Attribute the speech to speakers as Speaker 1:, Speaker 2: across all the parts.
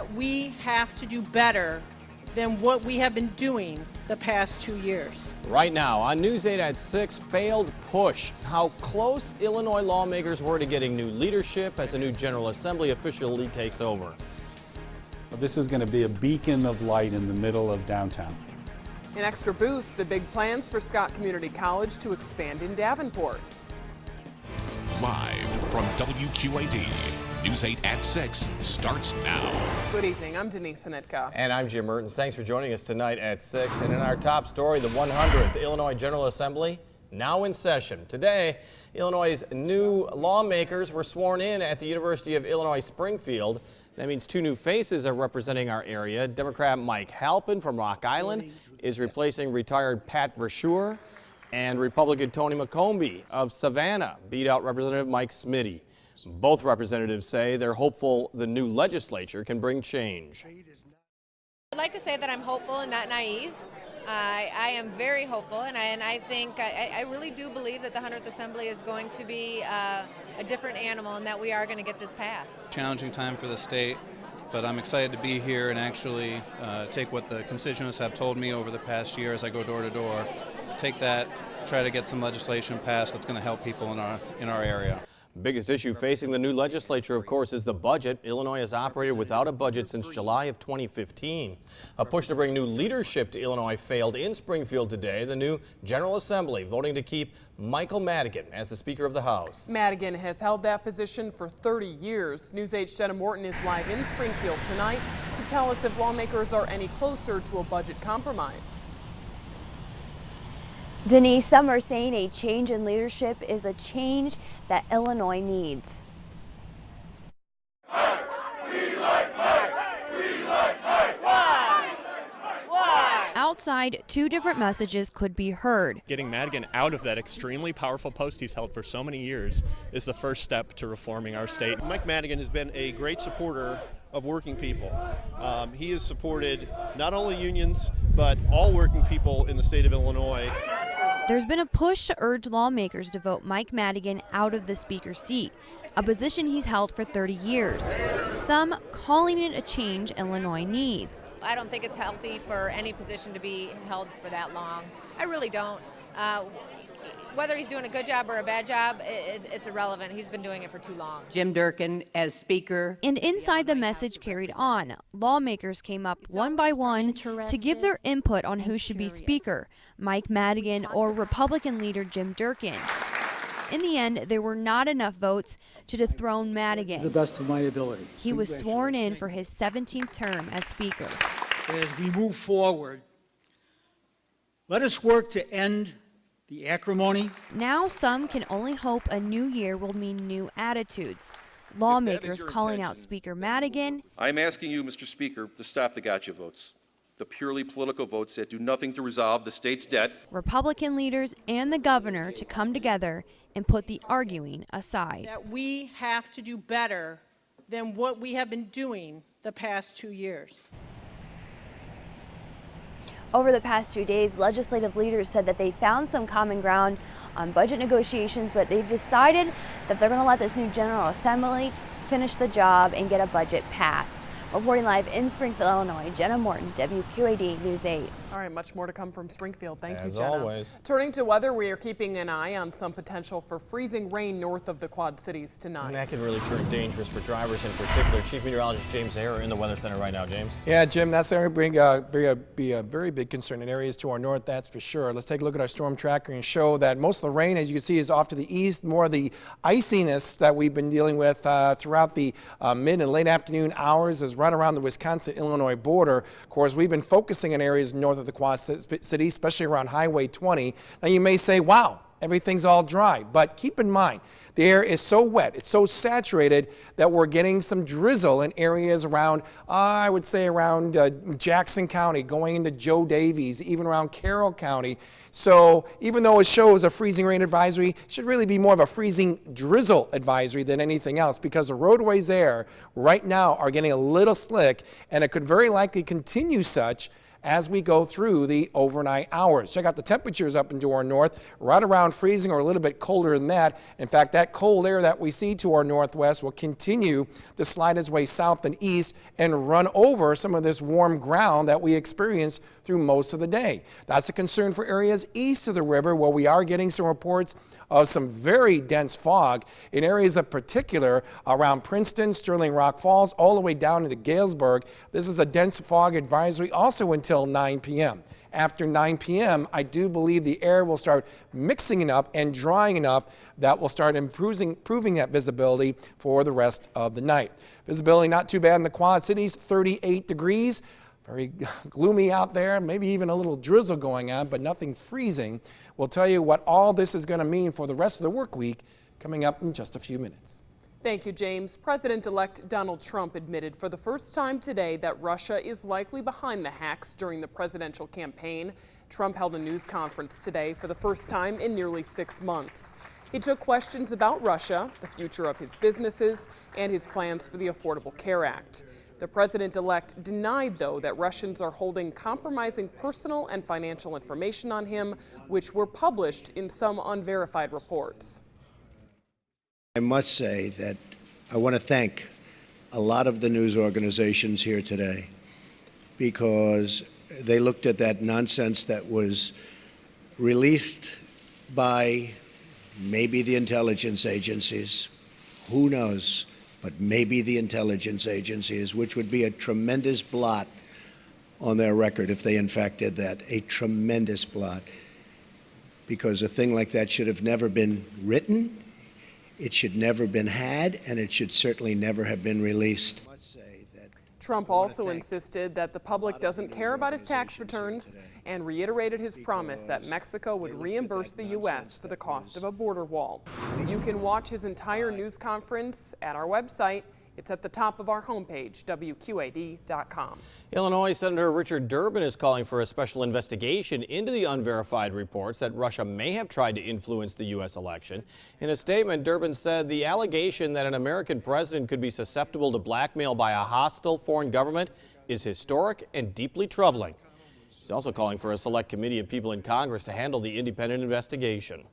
Speaker 1: that we have to do better than what we have been doing the past 2 years.
Speaker 2: Right now on News 8 at 6, failed push. How close Illinois lawmakers were to getting new leadership as a new General Assembly officially takes over.
Speaker 3: This is going to be a beacon of light in the middle of downtown.
Speaker 4: An extra boost, the big plans for Scott Community College to expand in Davenport.
Speaker 5: Live from WQAD, News 8 at 6 starts now.
Speaker 4: Good evening, I'm Denise Sinitka.
Speaker 2: And I'm Jim Mertens. Thanks for joining us tonight at 6. And in our top story, the 100th Illinois General Assembly now in session. Today, Illinois' new lawmakers were sworn in at the University of Illinois Springfield. That means two new faces are representing our area. Democrat Mike Halpin from Rock Island is replacing retired Pat Verschoor, and Republican Tony McCombie of Savannah beat out Representative Mike Smitty. Both representatives say they're hopeful the new legislature can bring change.
Speaker 6: I'd like to say that I'm hopeful and not naive. I am very hopeful, and I think I really do believe that the 100th Assembly is going to be a different animal and that we are going to get this passed.
Speaker 7: Challenging time for the state, but I'm excited to be here and actually take what the constituents have told me over the past year as I go door to door, take that, try to get some legislation passed that's going to help people in our area.
Speaker 2: Biggest issue facing the new legislature, of course, is the budget. Illinois has operated without a budget since July of 2015. A push to bring new leadership to Illinois failed in Springfield today. The new General Assembly voting to keep Michael Madigan as the Speaker of the House.
Speaker 4: Madigan has held that position for 30 years. News 8's Jenna Morton is live in Springfield tonight to tell us if lawmakers are any closer to a budget compromise.
Speaker 8: Denise, some are saying a change in leadership is a change that Illinois needs. Outside, two different messages could be heard.
Speaker 9: Getting Madigan out of that extremely powerful post he's held for so many years is the first step to reforming our state.
Speaker 10: Mike Madigan has been a great supporter of working people. He has supported not only unions, but all working people in the state of Illinois.
Speaker 8: There's been a push to urge lawmakers to vote Mike Madigan out of the Speaker's seat, a position he's held for 30 years. Some calling it a change Illinois needs.
Speaker 6: I don't think it's healthy for any position to be held for that long. I really don't. Whether he's doing a good job or a bad job, it's irrelevant. He's been doing it for too long.
Speaker 11: Jim Durkin as Speaker.
Speaker 8: And inside the message carried on, lawmakers came up one by one to give their input on who should be Speaker, Mike Madigan or Republican leader Jim Durkin. In the end, there were not enough votes to dethrone Madigan.
Speaker 12: To the best of my ability.
Speaker 8: He was sworn in for his 17th term as Speaker.
Speaker 12: As we move forward, let us work to end the acrimony.
Speaker 8: Now some can only hope a new year will mean new attitudes. Lawmakers calling out Speaker Madigan.
Speaker 13: I'm asking you, Mr. Speaker, to stop the gotcha votes, the purely political votes that do nothing to resolve the state's debt.
Speaker 8: Republican leaders and the governor to come together and put the arguing aside.
Speaker 1: That we have to do better than what we have been doing the past 2 years.
Speaker 8: Over the past few days, legislative leaders said that they found some common ground on budget negotiations, but they've decided that they're going to let this new General Assembly finish the job and get a budget passed. Reporting live in Springfield, Illinois, Jenna Morton, WQAD News 8.
Speaker 4: All right, much more to come from Springfield. Thank you,
Speaker 2: As
Speaker 4: Jenna.
Speaker 2: always.
Speaker 4: Turning to weather, we are keeping an eye on some potential for freezing rain north of the Quad Cities tonight.
Speaker 2: And that can really turn dangerous for drivers in particular. Chief Meteorologist James Hare in the Weather Center right now. James?
Speaker 14: Yeah, Jim, that's going to be a very big concern in areas to our north, that's for sure. Let's take a look at our storm tracker and show that most of the rain, as you can see, is off to the east. More of the iciness that we've been dealing with throughout the mid and late afternoon hours is right around the Wisconsin-Illinois border. Of course, we've been focusing in areas north of the Quad Cities, especially around Highway 20. Now, you may say, wow, everything's all dry. But keep in mind, the air is so wet, it's so saturated that we're getting some drizzle in areas around, I would say around Jackson County, going into Joe Davies, even around Carroll County. So even though it shows a freezing rain advisory, it should really be more of a freezing drizzle advisory than anything else, because the roadways there right now are getting a little slick, and it could very likely continue such as we go through the overnight hours. Check out the temperatures up into our north, right around freezing or a little bit colder than that. In fact, that cold air that we see to our northwest will continue to slide its way south and east and run over some of this warm ground that we experience through most of the day. That's a concern for areas east of the river, where we are getting some reports of some very dense fog in areas of particular around Princeton, Sterling Rock Falls, all the way down into Galesburg. This is a dense fog advisory also until 9 p.m. After 9 p.m., I do believe the air will start mixing enough and drying enough that will start improving that visibility for the rest of the night. Visibility not too bad in the Quad Cities, 38 degrees. Very gloomy out there, maybe even a little drizzle going on, but nothing freezing. We'll tell you what all this is going to mean for the rest of the work week coming up in just a few minutes.
Speaker 4: Thank you, James. President-elect Donald Trump admitted for the first time today that Russia is likely behind the hacks during the presidential campaign. Trump held a news conference today for the first time in nearly 6 months. He took questions about Russia, the future of his businesses, and his plans for the Affordable Care Act. The president-elect denied, though, that Russians are holding compromising personal and financial information on him, which were published in some unverified reports.
Speaker 15: I must say that I want to thank a lot of the news organizations here today, because they looked at that nonsense that was released by maybe the intelligence agencies, who knows, but maybe the intelligence agencies, which would be a tremendous blot on their record if they in fact did that, a tremendous blot, because a thing like that should have never been written, it should never have been had, and it should certainly never have been released.
Speaker 4: Trump also insisted that the public doesn't care about his tax returns and reiterated his promise that Mexico would reimburse the U.S. for the cost of a border wall. You can watch his entire news conference at our website. It's at the top of our homepage, WQAD.com.
Speaker 2: Illinois Senator Richard Durbin is calling for a special investigation into the unverified reports that Russia may have tried to influence the U.S. election. In a statement, Durbin said the allegation that an American president could be susceptible to blackmail by a hostile foreign government is historic and deeply troubling. He's also calling for a select committee of people in Congress to handle the independent investigation.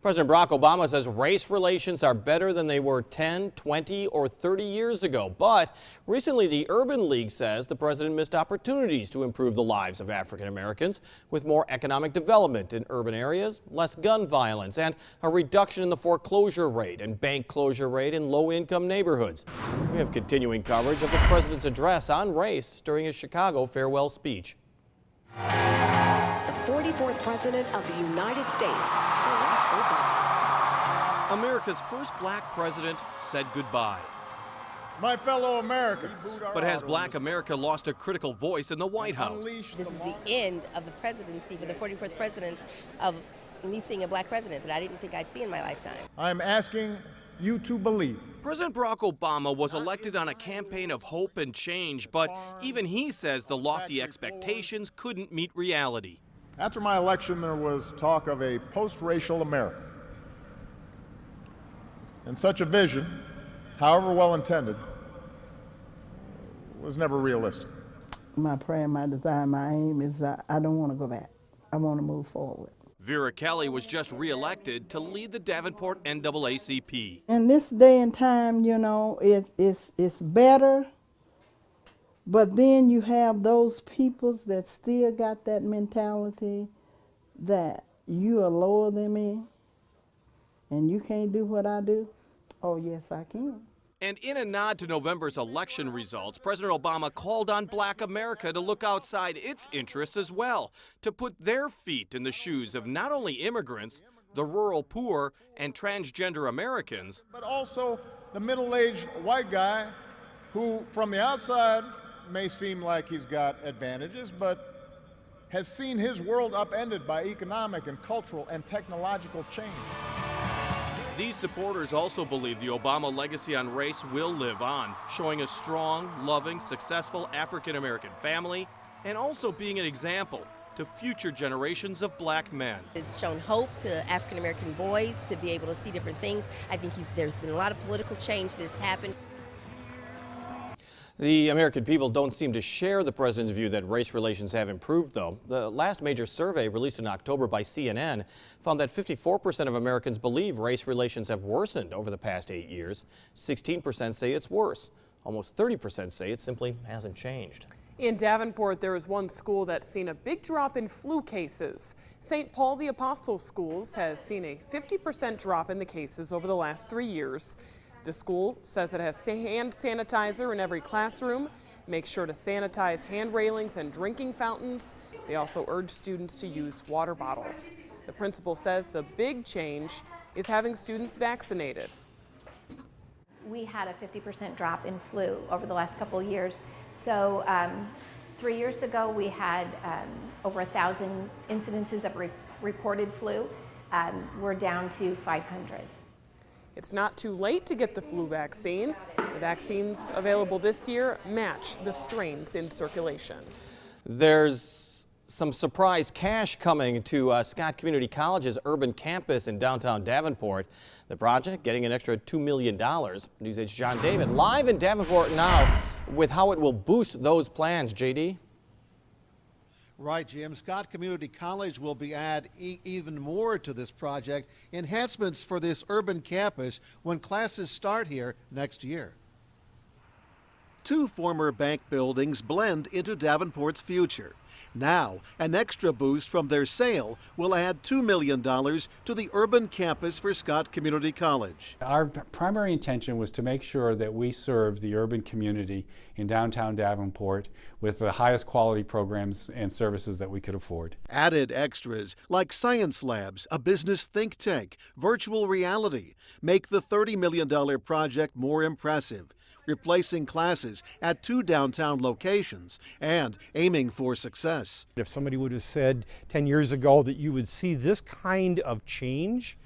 Speaker 2: President Barack Obama says race relations are better than they were 10, 20, or 30 years ago. But recently, the Urban League says the president missed opportunities to improve the lives of African Americans with more economic development in urban areas, less gun violence, and a reduction in the foreclosure rate and bank closure rate in low-income neighborhoods. We have continuing coverage of the president's address on race during his Chicago farewell speech.
Speaker 16: The 44th President of the United States, Barack Obama.
Speaker 2: America's first black president said goodbye.
Speaker 17: My fellow Americans.
Speaker 2: But has Black America lost a critical voice in the White House?
Speaker 18: This is the end of the presidency for the 44th president of me seeing a black president that I didn't think I'd see in my lifetime.
Speaker 17: I'm asking you to believe.
Speaker 2: President Barack Obama was elected on a campaign of hope and change, but even he says the lofty expectations couldn't meet reality.
Speaker 17: After my election, there was talk of a post-racial America. And such a vision, however well intended, was never realistic.
Speaker 19: My prayer, my desire, my aim is that I don't want to go back. I want to move forward.
Speaker 2: Vera Kelly was just re-elected to lead the Davenport NAACP.
Speaker 19: In this day and time, you know, it's better, but then you have those peoples that still got that mentality that you are lower than me and you can't do what I do. Oh, yes, I can.
Speaker 2: And in a nod to November's election results, President Obama called on Black America to look outside its interests as well, to put their feet in the shoes of not only immigrants, the rural poor, and transgender Americans,
Speaker 17: but also the middle-aged white guy who, from the outside, may seem like he's got advantages, but has seen his world upended by economic and cultural and technological change.
Speaker 2: These supporters also believe the Obama legacy on race will live on, showing a strong, loving, successful African-American family, and also being an example to future generations of black men.
Speaker 18: It's shown hope to African-American boys to be able to see different things. I think there's been a lot of political change that's happened.
Speaker 2: The American people don't seem to share the president's view that race relations have improved, though. The last major survey, released in October by CNN, found that 54% of Americans believe race relations have worsened over the past 8 years. 16% say it's worse. Almost 30% say it simply hasn't changed.
Speaker 4: In Davenport, there is one school that's seen a big drop in flu cases. St. Paul the Apostle Schools has seen a 50% drop in the cases over the last 3 years. The school says it has hand sanitizer in every classroom, makes sure to sanitize hand railings and drinking fountains. They also urge students to use water bottles. The principal says the big change is having students vaccinated.
Speaker 20: We had a 50% drop in flu over the last couple of years. So 3 years ago, we had over 1,000 incidences of reported flu. We're down to 500.
Speaker 4: It's not too late to get the flu vaccine. The vaccines available this year match the strains in circulation.
Speaker 2: There's some surprise cash coming to Scott Community College's urban campus in downtown Davenport. The project getting an extra $2 million. News 8's John David live in Davenport now with how it will boost those plans. JD?
Speaker 21: Right, Jim. Scott Community College will be add even more to this project, enhancements for this urban campus when classes start here next year.
Speaker 22: Two former bank buildings blend into Davenport's future. Now, an extra boost from their sale will add $2 million to the urban campus for Scott Community College.
Speaker 3: Our primary intention was to make sure that we serve the urban community in downtown Davenport with the highest quality programs and services that we could afford.
Speaker 22: Added extras like science labs, a business think tank, virtual reality make the $30 million project more impressive. Replacing classes at 2 downtown locations and aiming for success.
Speaker 23: If somebody would have said 10 years ago that you would see this kind of change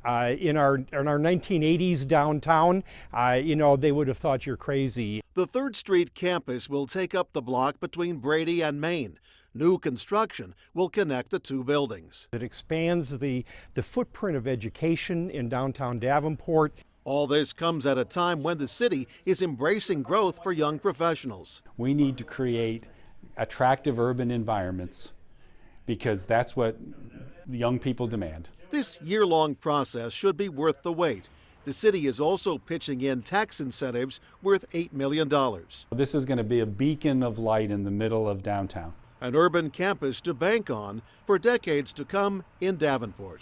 Speaker 23: in our 1980s downtown, they would have thought you're crazy.
Speaker 22: The 3rd Street campus will take up the block between Brady and Main. New construction will connect the two buildings.
Speaker 23: It expands the footprint of education in downtown Davenport.
Speaker 22: All this comes at a time when the city is embracing growth for young professionals.
Speaker 3: We need to create attractive urban environments because that's what young people demand.
Speaker 22: This year-long process should be worth the wait. The city is also pitching in tax incentives worth $8 million.
Speaker 3: This is going to be a beacon of light in the middle of downtown.
Speaker 22: An urban campus to bank on for decades to come in Davenport.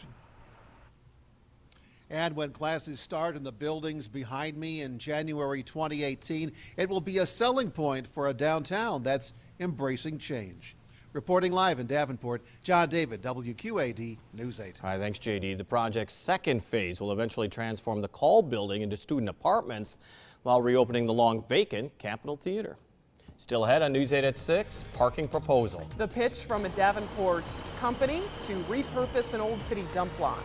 Speaker 22: And when classes start in the buildings behind me in January 2018, it will be a selling point for a downtown that's embracing change. Reporting live in Davenport, John David, WQAD News 8.
Speaker 2: All right, thanks, JD. The project's second phase will eventually transform the Call building into student apartments while reopening the long vacant Capitol Theater. Still ahead on News 8 at 6, parking proposal.
Speaker 4: The pitch from a Davenport company to repurpose an old city dump lot.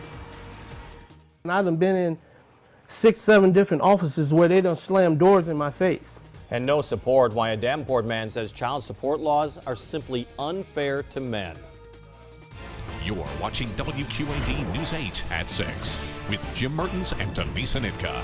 Speaker 24: And I done been in 6, 7 different offices where they done slammed doors in my face.
Speaker 2: And no support why a Davenport man says child support laws are simply unfair to men.
Speaker 5: You're watching WQAD News 8 at 6 with Jim Mertens and Denise Anitka.